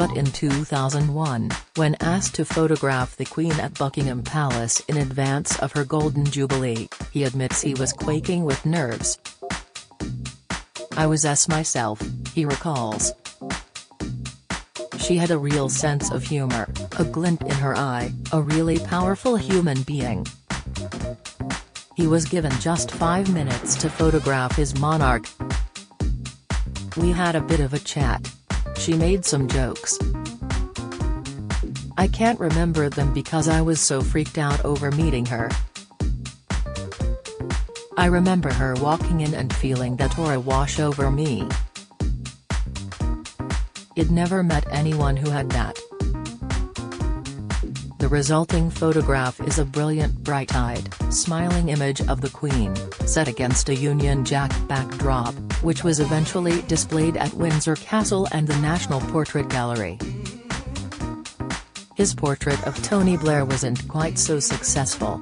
But in 2001, when asked to photograph the Queen at Buckingham Palace in advance of her Golden Jubilee, he admits he was quaking with nerves. "I was myself," he recalls. She had a real sense of humor, a glint in her eye, a really powerful human being. He was given just 5 minutes to photograph his monarch. "We had a bit of a chat. She made some jokes. I can't remember them because I was so freaked out over meeting her. I remember her walking in and feeling that aura wash over me. I'd never met anyone who had that." The resulting photograph is a brilliant bright-eyed, smiling image of the Queen, set against a Union Jack backdrop, which was eventually displayed at Windsor Castle and the National Portrait Gallery. His portrait of Tony Blair wasn't quite so successful.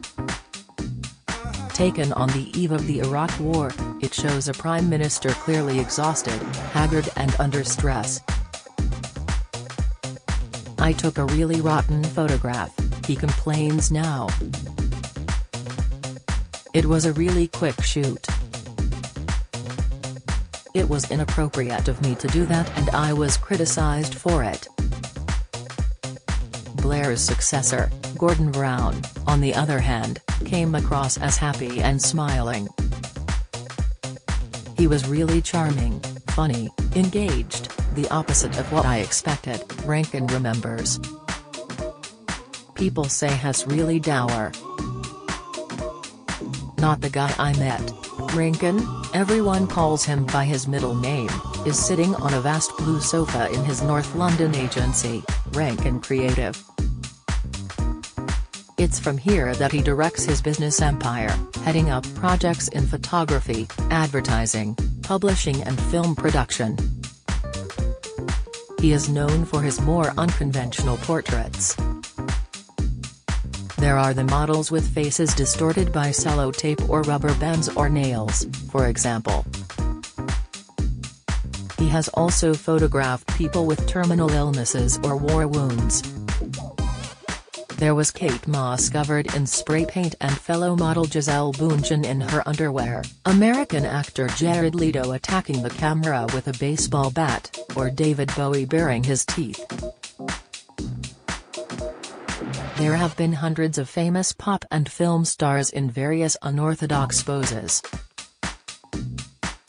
Taken on the eve of the Iraq War, it shows a Prime Minister clearly exhausted, haggard and under stress. "I took a really rotten photograph," he complains now. "It was a really quick shoot. It was inappropriate of me to do that and I was criticized for it." Blair's successor, Gordon Brown, on the other hand, came across as happy and smiling. "He was really charming, funny, engaged, the opposite of what I expected," Rankin remembers. "People say he's really dour. Not the guy I met." Rankin, everyone calls him by his middle name, is sitting on a vast blue sofa in his North London agency, Rankin Creative. It's from here that he directs his business empire, heading up projects in photography, advertising, publishing and film production. He is known for his more unconventional portraits. There are the models with faces distorted by sellotape or rubber bands or nails, for example. He has also photographed people with terminal illnesses or war wounds. There was Kate Moss covered in spray paint and fellow model Gisele Bündchen in her underwear, American actor Jared Leto attacking the camera with a baseball bat, or David Bowie baring his teeth. There have been hundreds of famous pop and film stars in various unorthodox poses.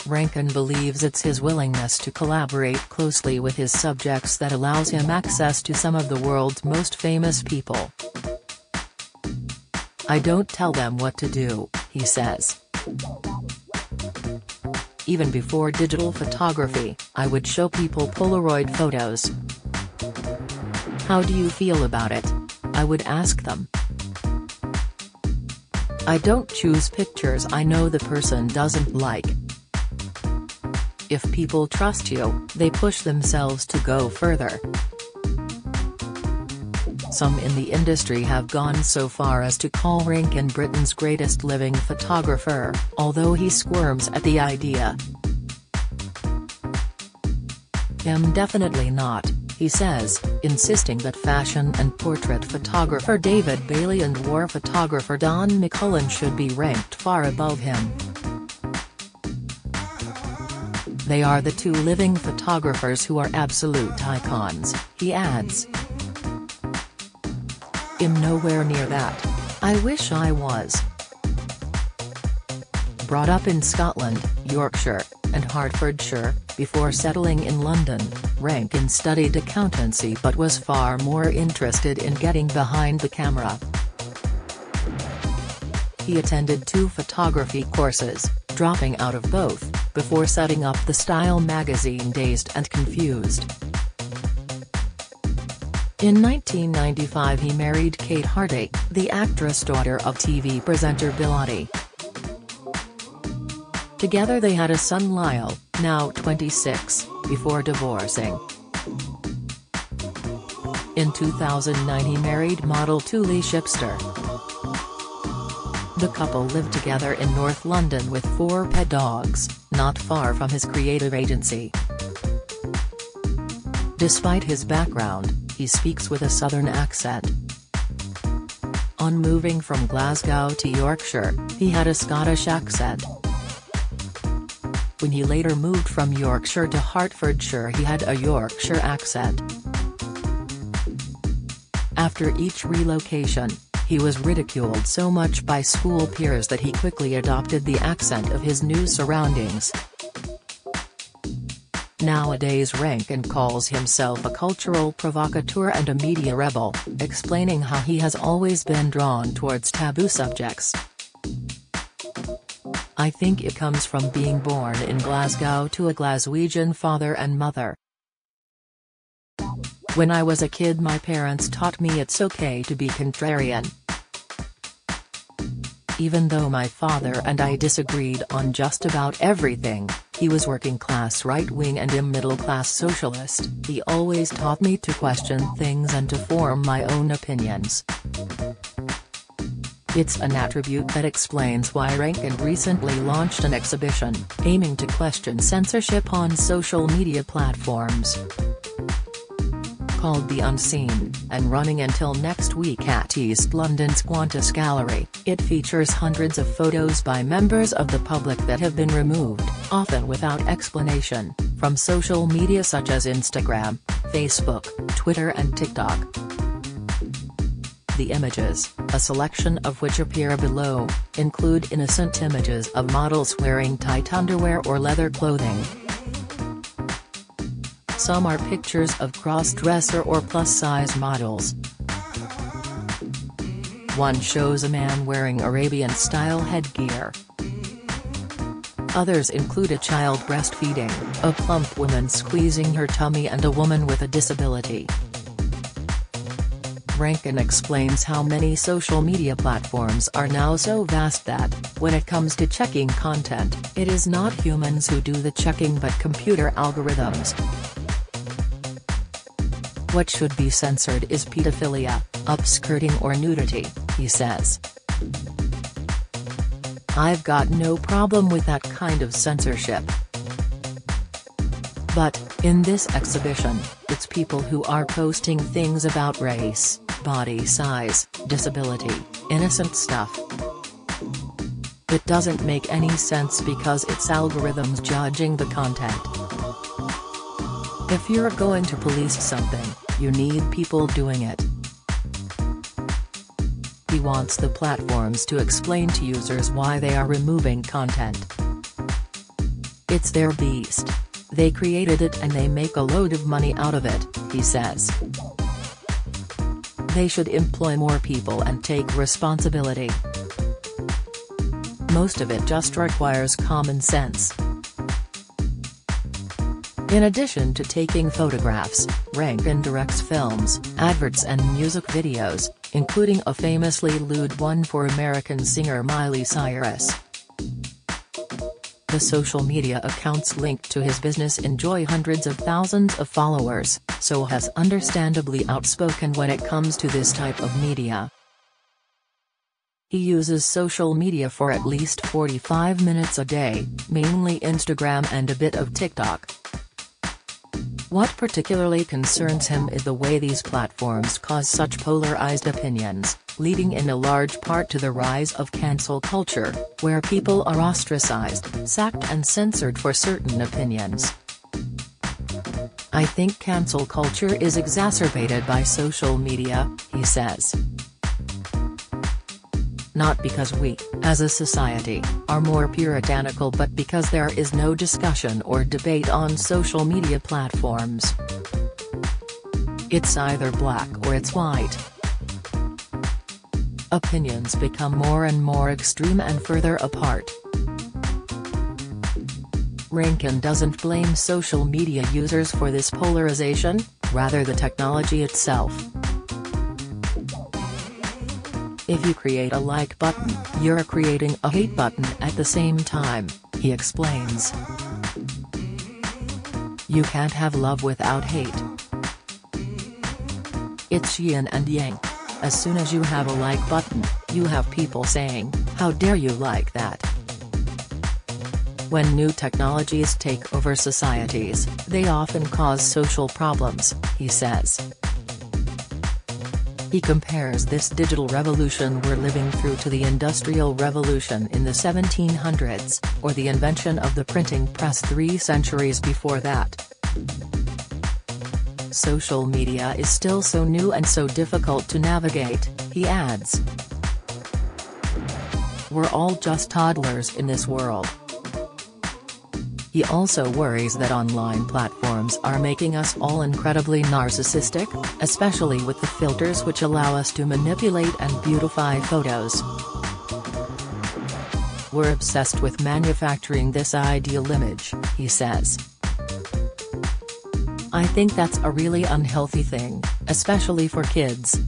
Rankin believes it's his willingness to collaborate closely with his subjects that allows him access to some of the world's most famous people. "I don't tell them what to do," he says. "Even before digital photography, I would show people Polaroid photos. How do you feel about it? I would ask them. I don't choose pictures I know the person doesn't like. If people trust you, they push themselves to go further." Some in the industry have gone so far as to call Rankin Britain's greatest living photographer, although he squirms at the idea. "I'm definitely not," he says, insisting that fashion and portrait photographer David Bailey and war photographer Don McCullin should be ranked far above him. "They are the two living photographers who are absolute icons," he adds. "I'm nowhere near that. I wish I was." Brought up in Scotland, Yorkshire, and Hertfordshire, before settling in London, Rankin studied accountancy but was far more interested in getting behind the camera. He attended 2 photography courses, dropping out of both, before setting up the style magazine Dazed and Confused. In 1995 he married Kate Hardy, the actress daughter of TV presenter Bill Oddie. Together they had a son Lyle, now 26, before divorcing. In 2009 he married model Tuli Shipster. The couple lived together in North London with 4 pet dogs, not far from his creative agency. Despite his background, he speaks with a southern accent. On moving from Glasgow to Yorkshire, he had a Scottish accent. When he later moved from Yorkshire to Hertfordshire, he had a Yorkshire accent. After each relocation, he was ridiculed so much by school peers that he quickly adopted the accent of his new surroundings. Nowadays Rankin calls himself a cultural provocateur and a media rebel, explaining how he has always been drawn towards taboo subjects. "I think it comes from being born in Glasgow to a Glaswegian father and mother. When I was a kid my parents taught me it's okay to be contrarian. Even though my father and I disagreed on just about everything, he was working-class right-wing and I'm middle-class socialist, he always taught me to question things and to form my own opinions." It's an attribute that explains why Rankin recently launched an exhibition, aiming to question censorship on social media platforms. Called The Unseen, and running until next week at East London's Qantas Gallery, it features hundreds of photos by members of the public that have been removed, often without explanation, from social media such as Instagram, Facebook, Twitter and TikTok. The images, a selection of which appear below, include innocent images of models wearing tight underwear or leather clothing. Some are pictures of cross-dresser or plus-size models. One shows a man wearing Arabian-style headgear. Others include a child breastfeeding, a plump woman squeezing her tummy and a woman with a disability. Rankin explains how many social media platforms are now so vast that, when it comes to checking content, it is not humans who do the checking but computer algorithms. What should be censored is pedophilia, upskirting or nudity, he says. "I've got no problem with that kind of censorship. But, in this exhibition, it's people who are posting things about race, body size, disability, innocent stuff. It doesn't make any sense because it's algorithms judging the content. If you're going to police something, you need people doing it." He wants the platforms to explain to users why they are removing content. "It's their beast. They created it and they make a load of money out of it," he says. "They should employ more people and take responsibility. Most of it just requires common sense." In addition to taking photographs, Rankin directs films, adverts and music videos, including a famously lewd one for American singer Miley Cyrus. The social media accounts linked to his business enjoy hundreds of thousands of followers, so has understandably outspoken when it comes to this type of media. He uses social media for at least 45 minutes a day, mainly Instagram and a bit of TikTok. What particularly concerns him is the way these platforms cause such polarized opinions, leading in a large part to the rise of cancel culture, where people are ostracized, sacked and censored for certain opinions. "I think cancel culture is exacerbated by social media," he says. "Not because we, as a society, are more puritanical but because there is no discussion or debate on social media platforms. It's either black or it's white. Opinions become more and more extreme and further apart." Rankin doesn't blame social media users for this polarization, rather the technology itself. "If you create a like button, you're creating a hate button at the same time," he explains. "You can't have love without hate. It's yin and yang. As soon as you have a like button, you have people saying, 'How dare you like that?' When new technologies take over societies, they often cause social problems, he says. He compares this digital revolution we're living through to the Industrial Revolution in the 1700s, or the invention of the printing press 3 centuries before that. Social media is still so new and so difficult to navigate, he adds. We're all just toddlers in this world. He also worries that online platforms are making us all incredibly narcissistic, especially with the filters which allow us to manipulate and beautify photos. We're obsessed with manufacturing this ideal image, he says. I think that's a really unhealthy thing, especially for kids.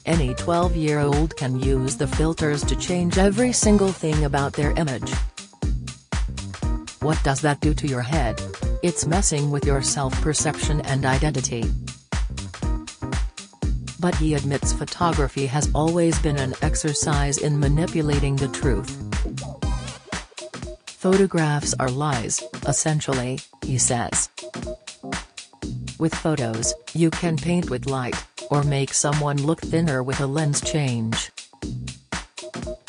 Any 12-year-old can use the filters to change every single thing about their image. What does that do to your head? It's messing with your self-perception and identity. But he admits photography has always been an exercise in manipulating the truth. Photographs are lies, essentially, he says. With photos, you can paint with light, or make someone look thinner with a lens change.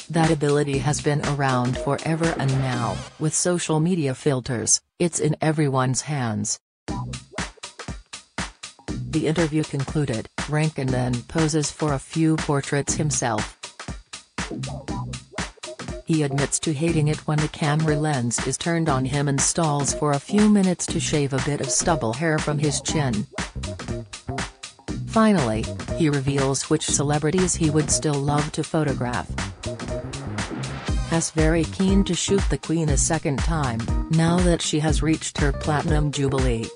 That ability has been around forever, and now, with social media filters, it's in everyone's hands. The interview concluded, Rankin then poses for a few portraits himself. He admits to hating it when the camera lens is turned on him and stalls for a few minutes to shave a bit of stubble hair from his chin. Finally, he reveals which celebrities he would still love to photograph. Has very keen to shoot the Queen a second time, now that she has reached her platinum jubilee.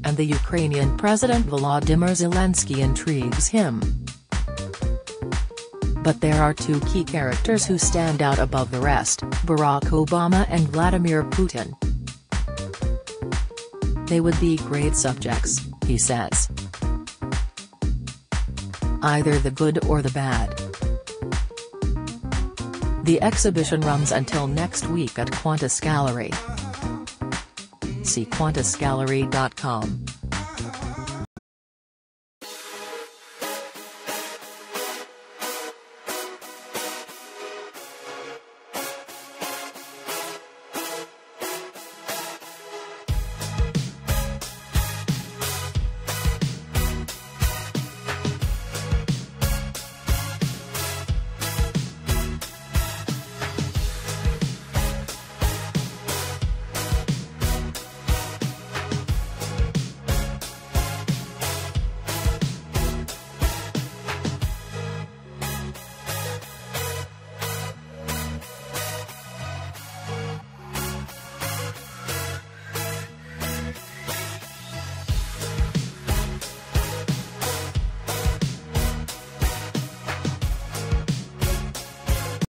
And the Ukrainian President Volodymyr Zelensky intrigues him. But there are two key characters who stand out above the rest, Barack Obama and Vladimir Putin. They would be great subjects, he says. Either the good or the bad. The exhibition runs until next week at Qantas Gallery. See qantasgallery.com.